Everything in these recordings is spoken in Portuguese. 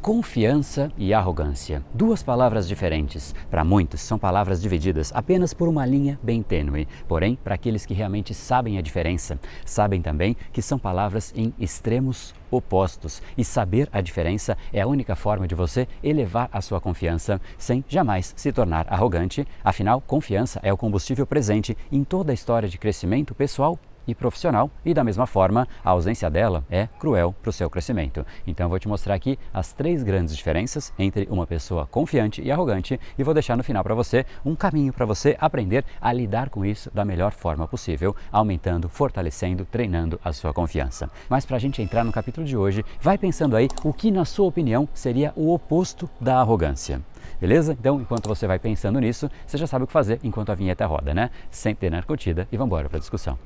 Confiança e arrogância. Duas palavras diferentes. Para muitos, são palavras divididas apenas por uma linha bem tênue. Porém, para aqueles que realmente sabem a diferença, sabem também que são palavras em extremos opostos. E saber a diferença é a única forma de você elevar a sua confiança sem jamais se tornar arrogante. Afinal, confiança é o combustível presente em toda a história de crescimento pessoal e profissional, e da mesma forma a ausência dela é cruel para o seu crescimento. Então eu vou te mostrar aqui as três grandes diferenças entre uma pessoa confiante e arrogante e vou deixar no final para você um caminho para você aprender a lidar com isso da melhor forma possível, aumentando, fortalecendo, treinando a sua confiança. Mas para a gente entrar no capítulo de hoje, vai pensando aí o que na sua opinião seria o oposto da arrogância. Beleza? Então, enquanto você vai pensando nisso, você já sabe o que fazer enquanto a vinheta roda, né? Sem ter na curtida e vamos embora para a discussão.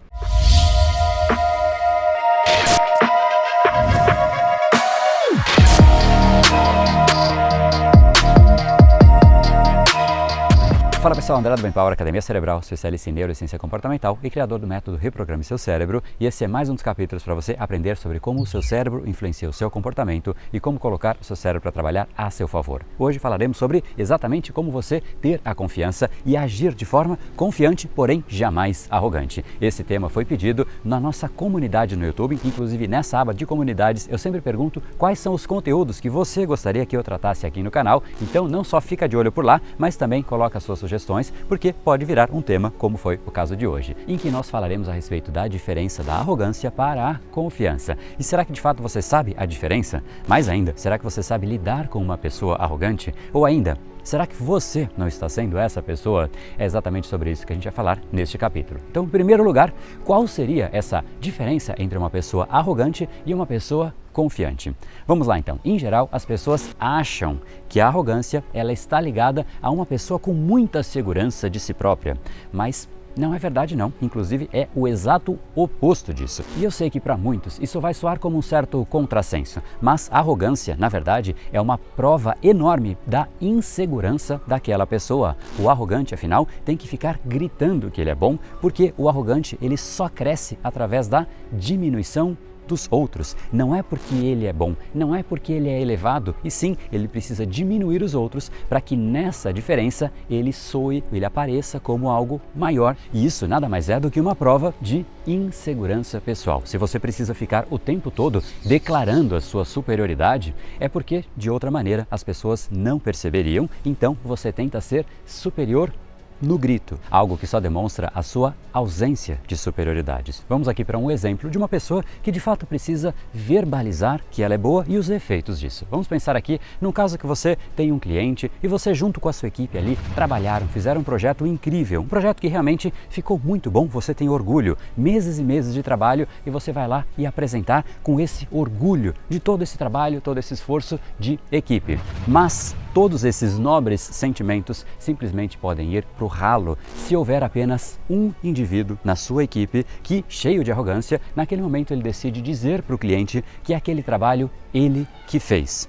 Fala pessoal, André do Brain Power, Academia Cerebral, especialista em neurociência comportamental e criador do método Reprograme Seu Cérebro, e esse é mais um dos capítulos para você aprender sobre como o seu cérebro influencia o seu comportamento e como colocar o seu cérebro para trabalhar a seu favor. Hoje falaremos sobre exatamente como você ter a confiança e agir de forma confiante, porém jamais arrogante. Esse tema foi pedido na nossa comunidade no YouTube, inclusive nessa aba de comunidades eu sempre pergunto quais são os conteúdos que você gostaria que eu tratasse aqui no canal, então não só fica de olho por lá, mas também coloca as suas sugestões, porque pode virar um tema como foi o caso de hoje, em que nós falaremos a respeito da diferença da arrogância para a confiança. E será que de fato você sabe a diferença? Mais ainda, será que você sabe lidar com uma pessoa arrogante? Ou ainda, será que você não está sendo essa pessoa? É exatamente sobre isso que a gente vai falar neste capítulo. Então, em primeiro lugar, qual seria essa diferença entre uma pessoa arrogante e uma pessoa confiante? Vamos lá então. Em geral, as pessoas acham que a arrogância ela está ligada a uma pessoa com muita segurança de si própria, mas não é verdade não, inclusive é o exato oposto disso. E eu sei que para muitos isso vai soar como um certo contrassenso, mas a arrogância, na verdade, é uma prova enorme da insegurança daquela pessoa. O arrogante, afinal, tem que ficar gritando que ele é bom, porque o arrogante ele só cresce através da diminuição dos outros. Não é porque ele é bom, não é porque ele é elevado, e sim, ele precisa diminuir os outros para que nessa diferença ele soe, ele apareça como algo maior. E isso nada mais é do que uma prova de insegurança pessoal. Se você precisa ficar o tempo todo declarando a sua superioridade, é porque de outra maneira as pessoas não perceberiam, então você tenta ser superior no grito, algo que só demonstra a sua ausência de superioridades. Vamos aqui para um exemplo de uma pessoa que de fato precisa verbalizar que ela é boa e os efeitos disso. Vamos pensar aqui num caso que você tem um cliente e você junto com a sua equipe ali trabalharam, fizeram um projeto incrível, um projeto que realmente ficou muito bom, você tem orgulho, meses e meses de trabalho e você vai lá e apresentar com esse orgulho de todo esse trabalho, todo esse esforço de equipe. Mas todos esses nobres sentimentos simplesmente podem ir para o ralo se houver apenas um indivíduo na sua equipe que, cheio de arrogância, naquele momento ele decide dizer para o cliente que aquele trabalho ele que fez.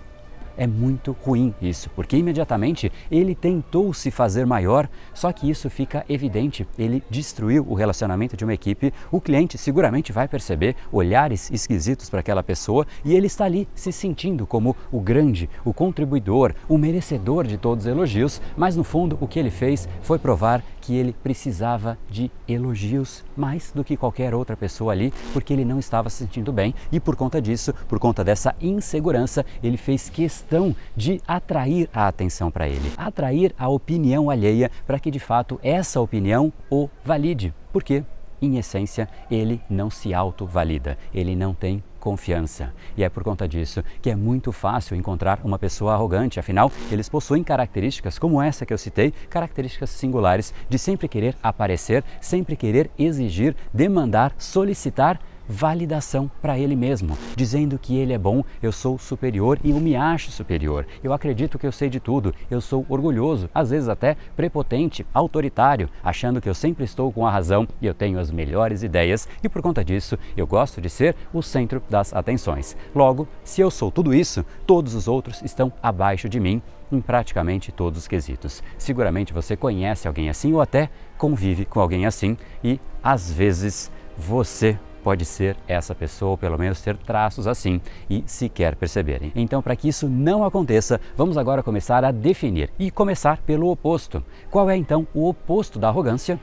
É muito ruim isso, porque imediatamente ele tentou se fazer maior, só que isso fica evidente, ele destruiu o relacionamento de uma equipe, o cliente seguramente vai perceber olhares esquisitos para aquela pessoa e ele está ali se sentindo como o grande, o contribuidor, o merecedor de todos os elogios, mas no fundo o que ele fez foi provar que ele precisava de elogios mais do que qualquer outra pessoa ali, porque ele não estava se sentindo bem e por conta disso, por conta dessa insegurança, ele fez questão de atrair a atenção para ele, atrair a opinião alheia para que de fato essa opinião o valide, porque em essência ele não se autovalida, ele não tem confiança. E é por conta disso que é muito fácil encontrar uma pessoa arrogante, afinal, eles possuem características como essa que eu citei, características singulares de sempre querer aparecer, sempre querer exigir, demandar, solicitar validação para ele mesmo, dizendo que ele é bom, eu sou superior e eu me acho superior, eu acredito que eu sei de tudo, eu sou orgulhoso, às vezes até prepotente, autoritário, achando que eu sempre estou com a razão e eu tenho as melhores ideias e por conta disso eu gosto de ser o centro das atenções. Logo, se eu sou tudo isso, todos os outros estão abaixo de mim em praticamente todos os quesitos. Seguramente você conhece alguém assim ou até convive com alguém assim e às vezes você pode ser essa pessoa, ou pelo menos ter traços assim, e sequer perceberem. Então, para que isso não aconteça, vamos agora começar a definir e começar pelo oposto. Qual é então o oposto da arrogância?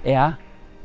É a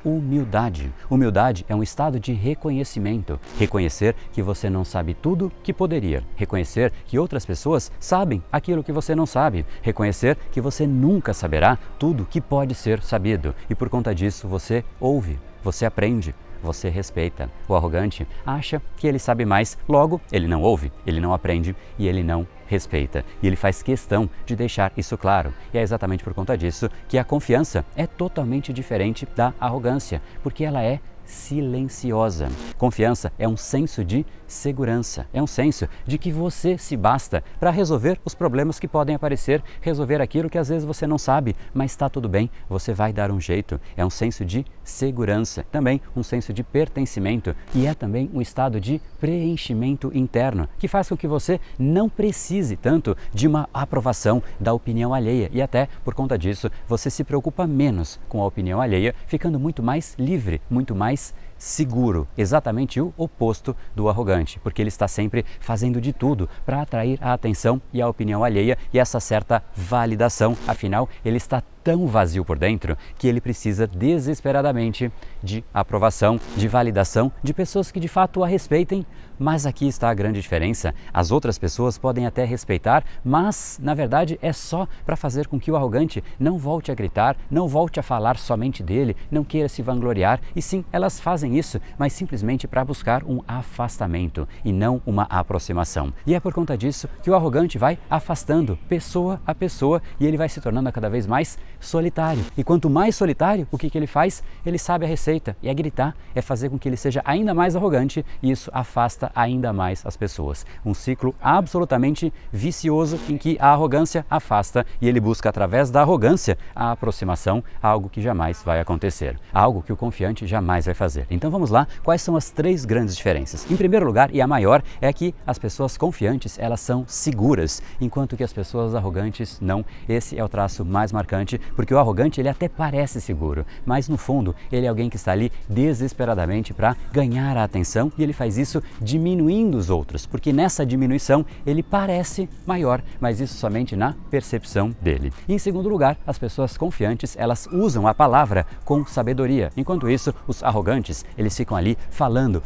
humildade. Humildade é um estado de reconhecimento. Reconhecer que você não sabe tudo que poderia. Reconhecer que outras pessoas sabem aquilo que você não sabe. Reconhecer que você nunca saberá tudo que pode ser sabido. E por conta disso você ouve, você aprende, você respeita. O arrogante acha que ele sabe mais, logo ele não ouve, ele não aprende e ele não respeita. E ele faz questão de deixar isso claro. E é exatamente por conta disso que a confiança é totalmente diferente da arrogância, porque ela é silenciosa. Confiança é um senso de segurança, é um senso de que você se basta para resolver os problemas que podem aparecer, resolver aquilo que às vezes você não sabe, mas está tudo bem, você vai dar um jeito. É um senso de segurança, também um senso de pertencimento e é também um estado de preenchimento interno, que faz com que você não precise tanto de uma aprovação da opinião alheia e até por conta disso você se preocupa menos com a opinião alheia, ficando muito mais livre, muito mais seguro, exatamente o oposto do arrogante, porque ele está sempre fazendo de tudo para atrair a atenção e a opinião alheia e essa certa validação. Afinal, ele está tão vazio por dentro que ele precisa desesperadamente de aprovação, de validação, de pessoas que de fato a respeitem. Mas aqui está a grande diferença. As outras pessoas podem até respeitar, mas na verdade é só para fazer com que o arrogante não volte a gritar, não volte a falar somente dele, não queira se vangloriar. E sim, elas fazem isso, mas simplesmente para buscar um afastamento e não uma aproximação. E é por conta disso que o arrogante vai afastando pessoa a pessoa e ele vai se tornando cada vez mais solitário. E quanto mais solitário, o que ele faz? Ele sabe a receita, e é gritar, é fazer com que ele seja ainda mais arrogante e isso afasta ainda mais as pessoas. Um ciclo absolutamente vicioso em que a arrogância afasta e ele busca através da arrogância a aproximação, algo que jamais vai acontecer, algo que o confiante jamais vai fazer. Então vamos lá, quais são as três grandes diferenças? Em primeiro lugar, e a maior, é que as pessoas confiantes, elas são seguras, enquanto que as pessoas arrogantes não. Esse é o traço mais marcante, porque o arrogante ele até parece seguro, mas no fundo ele é alguém que está ali desesperadamente para ganhar a atenção e ele faz isso diminuindo os outros, porque nessa diminuição ele parece maior, mas isso somente na percepção dele. E em segundo lugar, as pessoas confiantes, elas usam a palavra com sabedoria, enquanto isso os arrogantes, eles ficam ali falando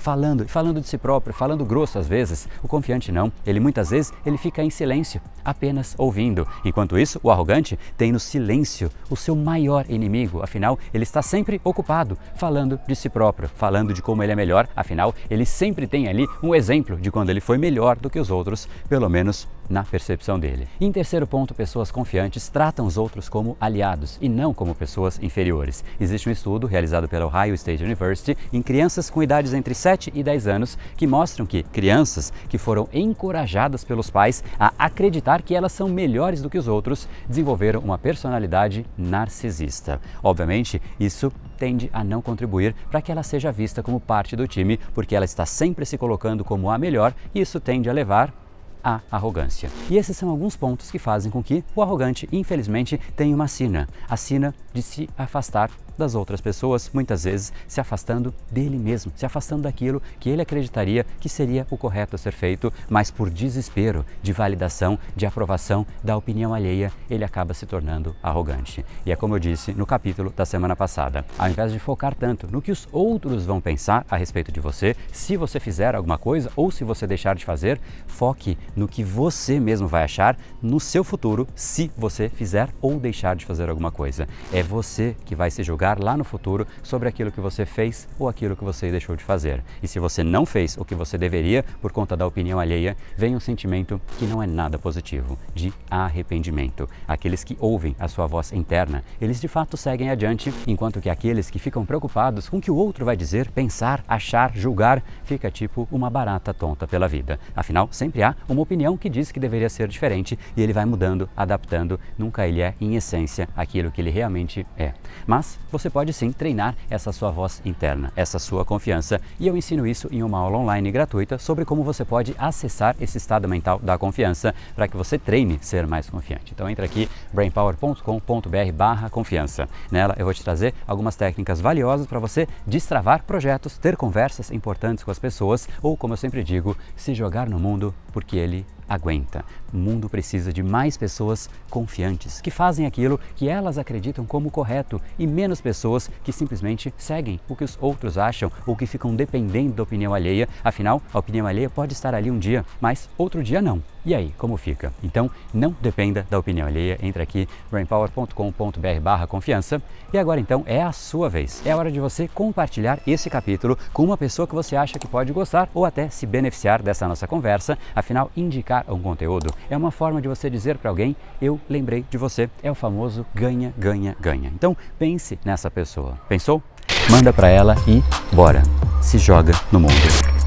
de si próprio, falando grosso às vezes. O confiante não, ele muitas vezes ele fica em silêncio, apenas ouvindo. Enquanto isso, o arrogante tem no silêncio o seu maior inimigo, afinal ele está sempre ocupado falando de si próprio, falando de como ele é melhor, afinal ele sempre tem ali um exemplo de quando ele foi melhor do que os outros, pelo menos na percepção dele. E em terceiro ponto, pessoas confiantes tratam os outros como aliados e não como pessoas inferiores. Existe um estudo realizado pela Ohio State University em crianças com idades entre 7 e 10 anos que mostram que crianças que foram encorajadas pelos pais a acreditar que elas são melhores do que os outros desenvolveram uma personalidade narcisista. Obviamente, isso tende a não contribuir para que ela seja vista como parte do time, porque ela está sempre se colocando como a melhor e isso tende a levar à arrogância. E esses são alguns pontos que fazem com que o arrogante, infelizmente, tenha uma sina, a sina de se afastar das outras pessoas, muitas vezes se afastando dele mesmo, se afastando daquilo que ele acreditaria que seria o correto a ser feito, mas por desespero de validação, de aprovação da opinião alheia, ele acaba se tornando arrogante. E é como eu disse no capítulo da semana passada, ao invés de focar tanto no que os outros vão pensar a respeito de você, se você fizer alguma coisa ou se você deixar de fazer, foque no que você mesmo vai achar no seu futuro se você fizer ou deixar de fazer alguma coisa. É você que vai se julgar lá no futuro sobre aquilo que você fez ou aquilo que você deixou de fazer. E se você não fez o que você deveria por conta da opinião alheia, vem um sentimento que não é nada positivo, de arrependimento. Aqueles que ouvem a sua voz interna, eles de fato seguem adiante, enquanto que aqueles que ficam preocupados com o que o outro vai dizer, pensar, achar, julgar, fica tipo uma barata tonta pela vida. Afinal, sempre há uma opinião que diz que deveria ser diferente e ele vai mudando, adaptando, nunca ele é, em essência, aquilo que ele realmente é. Mas você pode sim treinar essa sua voz interna, essa sua confiança. E eu ensino isso em uma aula online gratuita sobre como você pode acessar esse estado mental da confiança para que você treine ser mais confiante. Então entra aqui, brainpower.com.br/confiança. Nela eu vou te trazer algumas técnicas valiosas para você destravar projetos, ter conversas importantes com as pessoas ou, como eu sempre digo, se jogar no mundo porque ele aguenta. O mundo precisa de mais pessoas confiantes, que fazem aquilo que elas acreditam como correto e menos pessoas que simplesmente seguem o que os outros acham ou que ficam dependendo da opinião alheia. Afinal, a opinião alheia pode estar ali um dia, mas outro dia não. E aí, como fica? Então, não dependa da opinião alheia. Entra aqui, brainpower.com.br/confiança. E agora então é a sua vez. É hora de você compartilhar esse capítulo com uma pessoa que você acha que pode gostar ou até se beneficiar dessa nossa conversa. Afinal, indicar um conteúdo é uma forma de você dizer para alguém: eu lembrei de você. É o famoso ganha, ganha, ganha. Então, pense nessa pessoa. Pensou? Manda para ela e bora. Se joga no mundo.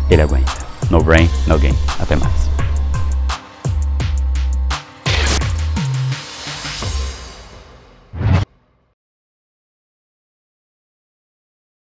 Ele aguenta. No brain, no game. Até mais.